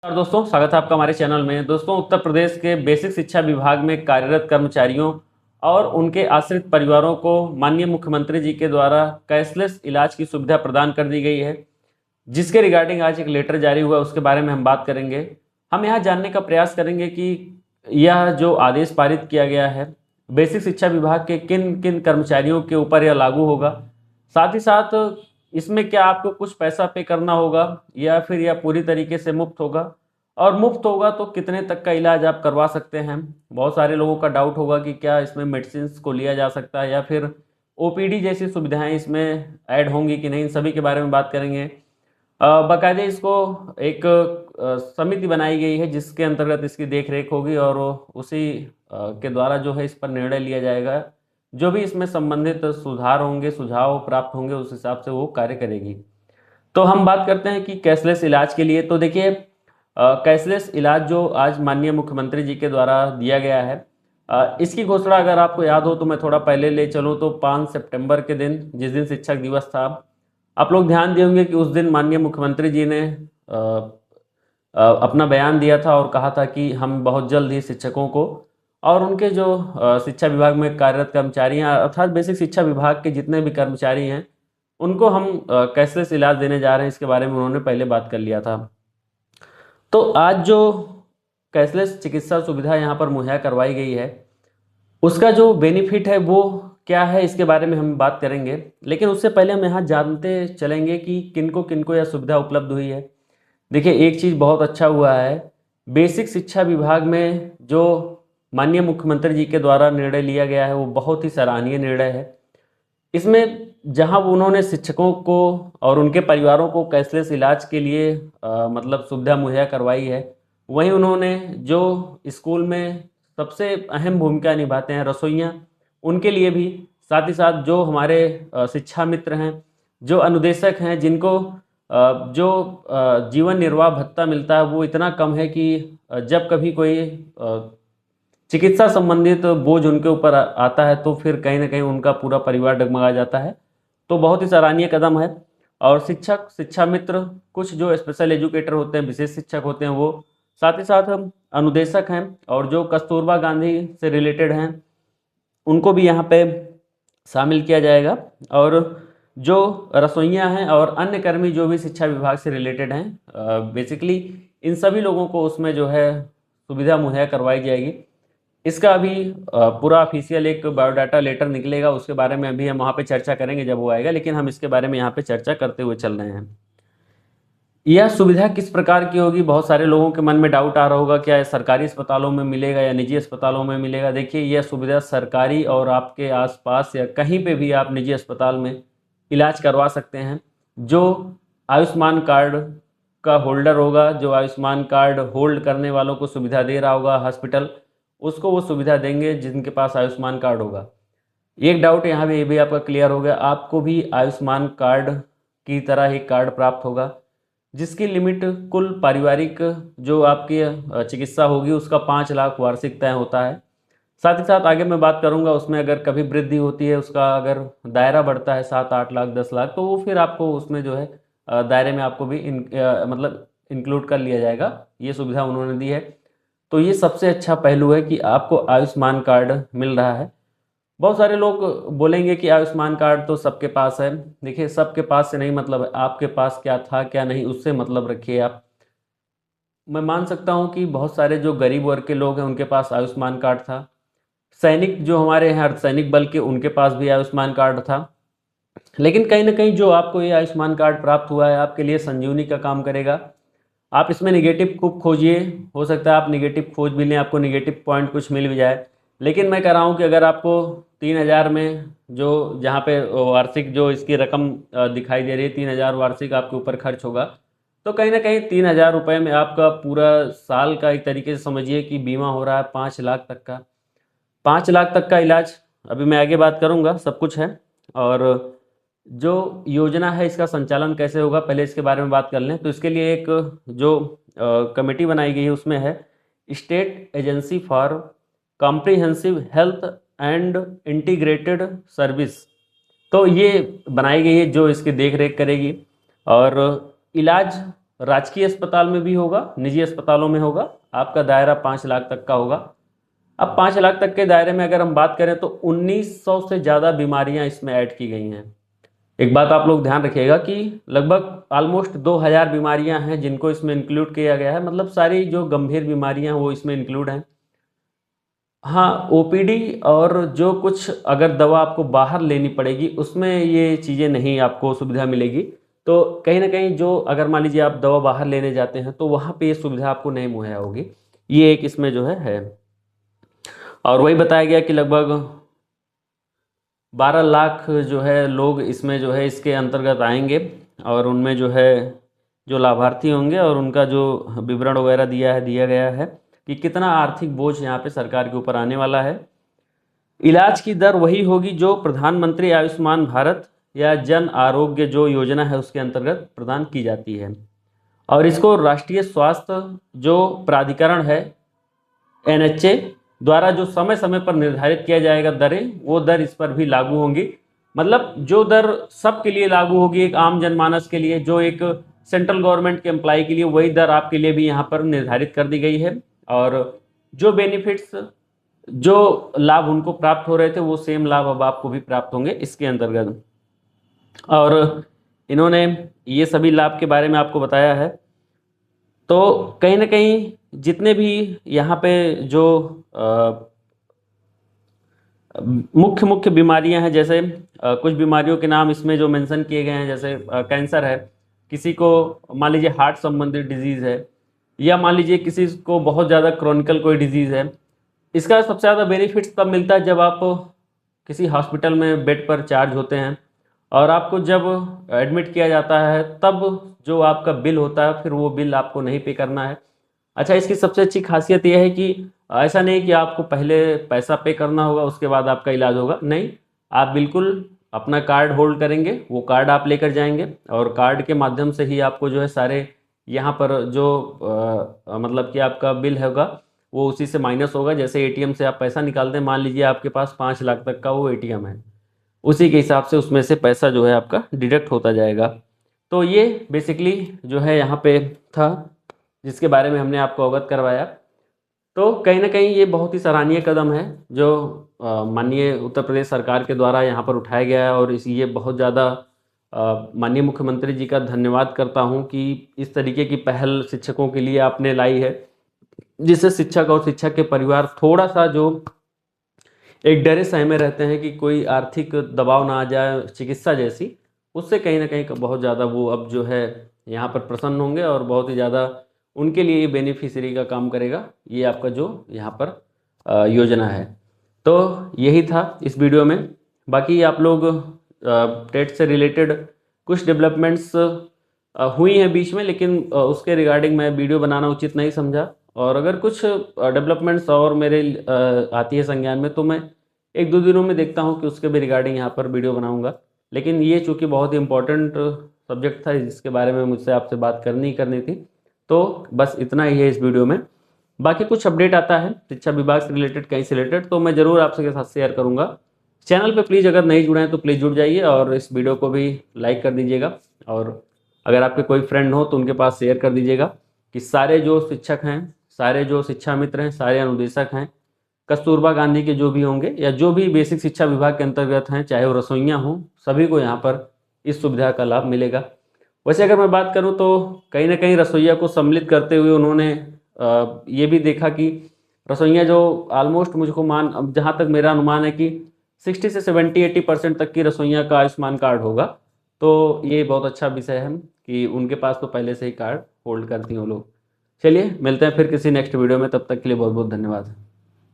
और दोस्तों, स्वागत है आपका हमारे चैनल में। दोस्तों, उत्तर प्रदेश के बेसिक शिक्षा विभाग में कार्यरत कर्मचारियों और उनके आश्रित परिवारों को माननीय मुख्यमंत्री जी के द्वारा कैशलेस इलाज की सुविधा प्रदान कर दी गई है, जिसके रिगार्डिंग आज एक लेटर जारी हुआ, उसके बारे में हम बात करेंगे। हम यहाँ जानने का प्रयास करेंगे कि यह जो आदेश पारित किया गया है, बेसिक शिक्षा विभाग के किन किन कर्मचारियों के ऊपर यह लागू होगा। साथ ही साथ इसमें क्या आपको कुछ पैसा पे करना होगा या फिर यह पूरी तरीके से मुफ्त होगा, और मुफ्त होगा तो कितने तक का इलाज आप करवा सकते हैं। बहुत सारे लोगों का डाउट होगा कि क्या इसमें मेडिसिन को लिया जा सकता है या फिर ओपीडी जैसी सुविधाएं इसमें ऐड होंगी कि नहीं, इन सभी के बारे में बात करेंगे। बाकायदे इसको एक समिति बनाई गई है जिसके अंतर्गत इसकी देख रेख होगी और उसी के द्वारा जो है इस पर निर्णय लिया जाएगा। जो भी इसमें संबंधित सुधार होंगे, सुझाव प्राप्त होंगे, उस हिसाब से वो कार्य करेगी। तो हम बात करते हैं कि कैशलेस इलाज के लिए। तो देखिए, कैशलेस इलाज जो आज माननीय मुख्यमंत्री जी के द्वारा दिया गया है, इसकी घोषणा अगर आपको याद हो तो मैं थोड़ा पहले ले चलूँ तो 5 सितंबर के दिन, जिस दिन शिक्षक दिवस था, आप लोग ध्यान दिए होंगे कि उस दिन माननीय मुख्यमंत्री जी ने अपना बयान दिया था और कहा था कि हम बहुत जल्द ही शिक्षकों को और उनके जो शिक्षा विभाग में कार्यरत कर्मचारी हैं, अर्थात बेसिक शिक्षा विभाग के जितने भी कर्मचारी हैं, उनको हम कैशलेस इलाज देने जा रहे हैं। इसके बारे में उन्होंने पहले बात कर लिया था। तो आज जो कैशलेस चिकित्सा सुविधा यहाँ पर मुहैया करवाई गई है, उसका जो बेनिफिट है वो क्या है, इसके बारे में हम बात करेंगे। लेकिन उससे पहले हम यहाँ जानते चलेंगे कि किनको किनको यह सुविधा उपलब्ध हुई है। देखिए, एक चीज़ बहुत अच्छा हुआ है, बेसिक शिक्षा विभाग में जो माननीय मुख्यमंत्री जी के द्वारा निर्णय लिया गया है वो बहुत ही सराहनीय निर्णय है। इसमें जहां उन्होंने शिक्षकों को और उनके परिवारों को कैशलेस इलाज के लिए मतलब सुविधा मुहैया करवाई है, वहीं उन्होंने जो स्कूल में सबसे अहम भूमिका निभाते हैं, रसोइयाँ, उनके लिए भी, साथ ही साथ जो हमारे शिक्षा मित्र हैं, जो अनुदेशक हैं, जिनको जो जीवन निर्वाह भत्ता मिलता है वो इतना कम है कि जब कभी कोई चिकित्सा संबंधित बोझ उनके ऊपर आता है तो फिर कहीं ना कहीं उनका पूरा परिवार डगमगा जाता है। तो बहुत ही सराहनीय कदम है। और शिक्षक, शिक्षा मित्र, कुछ जो स्पेशल एजुकेटर होते हैं, विशेष शिक्षक होते हैं, वो साथ ही साथ हम अनुदेशक हैं और जो कस्तूरबा गांधी से रिलेटेड हैं, उनको भी यहाँ पे शामिल किया जाएगा। और जो रसोइयाँ हैं और अन्य कर्मी जो भी शिक्षा विभाग से रिलेटेड हैं, बेसिकली इन सभी लोगों को उसमें जो है सुविधा मुहैया करवाई जाएगी। इसका अभी पूरा ऑफिशियल एक बायोडाटा लेटर निकलेगा, उसके बारे में अभी हम वहाँ पे चर्चा करेंगे जब वो आएगा, लेकिन हम इसके बारे में यहाँ पे चर्चा करते हुए चल रहे हैं। यह सुविधा किस प्रकार की होगी, बहुत सारे लोगों के मन में डाउट आ रहा होगा, क्या ये सरकारी अस्पतालों में मिलेगा या निजी अस्पतालों में मिलेगा। देखिए, यह सुविधा सरकारी और आपके आसपास या कहीं पे भी आप निजी अस्पताल में इलाज करवा सकते हैं। जो आयुष्मान कार्ड का होल्डर होगा, जो आयुष्मान कार्ड होल्ड करने वालों को सुविधा दे रहा होगा हॉस्पिटल, उसको वो सुविधा देंगे जिनके पास आयुष्मान कार्ड होगा। एक डाउट यहाँ भी ये भी आपका क्लियर हो गया, आपको भी आयुष्मान कार्ड की तरह एक कार्ड प्राप्त होगा, जिसकी लिमिट कुल पारिवारिक जो आपकी चिकित्सा होगी उसका 5 लाख वार्षिक तय होता है। साथ ही साथ आगे मैं बात करूंगा, उसमें अगर कभी वृद्धि होती है, उसका अगर दायरा बढ़ता है 7-8 लाख 10 लाख, तो वो फिर आपको उसमें जो है दायरे में आपको भी मतलब इंक्लूड कर लिया जाएगा। ये सुविधा उन्होंने दी है। तो ये सबसे अच्छा पहलू है कि आपको आयुष्मान कार्ड मिल रहा है। बहुत सारे लोग बोलेंगे कि आयुष्मान कार्ड तो सबके पास है। देखिए, सबके पास से नहीं मतलब है, आपके पास क्या था क्या नहीं उससे मतलब रखिए आप। मैं मान सकता हूँ कि बहुत सारे जो गरीब वर्ग के लोग हैं उनके पास आयुष्मान कार्ड था। सैनिक जो हमारे हैं अर्धसैनिक बल के, उनके पास भी आयुष्मान कार्ड था। लेकिन कहीं ना कहीं जो आपको ये आयुष्मान कार्ड प्राप्त हुआ है, आपके लिए संजीवनी का काम करेगा। आप इसमें निगेटिव खूब खोजिए, हो सकता है आप निगेटिव खोज भी लें, आपको निगेटिव पॉइंट कुछ मिल भी जाए। लेकिन मैं कह रहा हूँ कि अगर आपको 3,000 में जो जहाँ पे वार्षिक जो इसकी रकम दिखाई दे रही है, 3,000 वार्षिक आपके ऊपर खर्च होगा, तो कहीं ना कहीं 3,000 रुपये में आपका पूरा साल का एक तरीके से समझिए कि बीमा हो रहा है 5 लाख तक का। 5 लाख तक का इलाज, अभी मैं आगे बात करूँगा, सब कुछ है। और जो योजना है इसका संचालन कैसे होगा, पहले इसके बारे में बात कर लें। तो इसके लिए एक जो कमेटी बनाई गई है उसमें है state agency for comprehensive health and integrated service. तो ये बनाई गई है जो इसकी देख रेख करेगी। और इलाज राजकीय अस्पताल में भी होगा, निजी अस्पतालों में होगा। आपका दायरा 5 लाख तक का होगा। अब 5 लाख तक के दायरे में अगर हम बात करें तो 1900 से ज़्यादा बीमारियां इसमें ऐड की गई हैं। एक बात आप लोग ध्यान रखिएगा कि लगभग ऑलमोस्ट 2000 बीमारियां हैं जिनको इसमें इंक्लूड किया गया है, मतलब सारी जो गंभीर बीमारियां हैं वो इसमें इंक्लूड हैं। हाँ, ओपीडी और जो कुछ अगर दवा आपको बाहर लेनी पड़ेगी उसमें ये चीज़ें नहीं आपको सुविधा मिलेगी। तो कहीं ना कहीं जो अगर मान लीजिए आप दवा बाहर लेने जाते हैं तो वहाँ पे ये सुविधा आपको नहीं मुहैया होगी। ये एक इसमें जो है। और वही बताया गया कि लगभग 12 लाख जो है लोग इसमें जो है इसके अंतर्गत आएंगे, और उनमें जो है जो लाभार्थी होंगे और उनका जो विवरण वगैरह दिया गया है कि कितना आर्थिक बोझ यहाँ पे सरकार के ऊपर आने वाला है। इलाज की दर वही होगी जो प्रधानमंत्री आयुष्मान भारत या जन आरोग्य जो योजना है उसके अंतर्गत प्रदान की जाती है। और इसको राष्ट्रीय स्वास्थ्य जो प्राधिकरण है NHA द्वारा जो समय समय पर निर्धारित किया जाएगा दरें, वो दर इस पर भी लागू होंगी। मतलब जो दर सबके लिए लागू होगी, एक आम जनमानस के लिए, जो एक सेंट्रल गवर्नमेंट के एम्प्लॉय के लिए, वही दर आपके लिए भी यहाँ पर निर्धारित कर दी गई है। और जो बेनिफिट्स, जो लाभ उनको प्राप्त हो रहे थे वो सेम लाभ अब आपको भी प्राप्त होंगे इसके अंतर्गत। और इन्होंने ये सभी लाभ के बारे में आपको बताया है। तो कहीं ना कहीं जितने भी यहाँ पे जो मुख्य मुख्य बीमारियां हैं, जैसे कुछ बीमारियों के नाम इसमें जो मेंशन किए गए हैं, जैसे कैंसर है, किसी को मान लीजिए हार्ट संबंधित डिजीज़ है, या मान लीजिए किसी को बहुत ज़्यादा क्रॉनिकल कोई डिजीज़ है। इसका सबसे ज़्यादा बेनिफिट्स तब मिलता है जब आप किसी हॉस्पिटल में बेड पर चार्ज होते हैं और आपको जब एडमिट किया जाता है तब जो आपका बिल होता है फिर वो बिल आपको नहीं पे करना है। अच्छा, इसकी सबसे अच्छी खासियत यह है कि ऐसा नहीं कि आपको पहले पैसा पे करना होगा उसके बाद आपका इलाज होगा, नहीं, आप बिल्कुल अपना कार्ड होल्ड करेंगे, वो कार्ड आप लेकर जाएंगे और कार्ड के माध्यम से ही आपको जो है सारे यहाँ पर जो मतलब कि आपका बिल होगा वो उसी से माइनस होगा। जैसे एटीएम से आप पैसा निकालते हैं, मान लीजिए आपके पास 5 लाख तक का वो एटीएम है, उसी के हिसाब से उसमें से पैसा जो है आपका डिडक्ट होता जाएगा। तो ये बेसिकली जो है यहाँ पे था जिसके बारे में हमने आपको अवगत करवाया। तो कहीं ना कहीं ये बहुत ही सराहनीय कदम है जो माननीय उत्तर प्रदेश सरकार के द्वारा यहाँ पर उठाया गया है, और ये बहुत ज़्यादा माननीय मुख्यमंत्री जी का धन्यवाद करता हूँ कि इस तरीके की पहल शिक्षकों के लिए आपने लाई है, जिससे शिक्षक और शिक्षक के परिवार थोड़ा सा जो एक डरे सहमे में रहते हैं कि कोई आर्थिक दबाव ना आ जाए चिकित्सा जैसी, उससे कहीं ना कहीं बहुत ज़्यादा वो अब जो है यहाँ पर प्रसन्न होंगे और बहुत ही ज़्यादा उनके लिए ये बेनिफिशियरी का काम करेगा ये आपका जो यहाँ पर योजना है। तो यही था इस वीडियो में। बाकी आप लोग टेट से रिलेटेड कुछ डेवलपमेंट्स हुई हैं बीच में, लेकिन उसके रिगार्डिंग मैं वीडियो बनाना उचित नहीं समझा। और अगर कुछ डेवलपमेंट्स और मेरे आती है संज्ञान में तो मैं 1-2 दिनों में देखता हूँ कि उसके भी रिगार्डिंग यहाँ पर वीडियो बनाऊँगा। लेकिन ये चूँकि बहुत ही इम्पोर्टेंट सब्जेक्ट था जिसके बारे में मुझसे आपसे बात करनी थी, तो बस इतना ही है इस वीडियो में। बाकी कुछ अपडेट आता है शिक्षा विभाग से रिलेटेड, कहीं से रिलेटेड, तो मैं ज़रूर आपके साथ शेयर करूँगा। चैनल पे प्लीज़ अगर नहीं जुड़े हैं तो प्लीज़ जुड़ जाइए और इस वीडियो को भी लाइक कर दीजिएगा, और अगर आपके कोई फ्रेंड हो तो उनके पास शेयर कर दीजिएगा कि सारे जो शिक्षक हैं, सारे जो शिक्षा मित्र हैं, सारे अनुदेशक हैं, कस्तूरबा गांधी के जो भी होंगे या जो भी बेसिक शिक्षा विभाग के अंतर्गत हैं, चाहे वो रसोइयाँ हों, सभी को यहाँ पर इस सुविधा का लाभ मिलेगा। वैसे अगर मैं बात करूं तो कहीं ना कहीं रसोइया को सम्मिलित करते हुए उन्होंने ये भी देखा कि रसोइया जो ऑलमोस्ट मुझको जहां तक मेरा अनुमान है कि 60 से 70-80% तक की रसोइया का आयुष्मान कार्ड होगा। तो ये बहुत अच्छा विषय है कि उनके पास तो पहले से ही कार्ड होल्ड करती हैं वो लोग। चलिए मिलते हैं फिर किसी नेक्स्ट वीडियो में, तब तक के लिए बहुत बहुत धन्यवाद।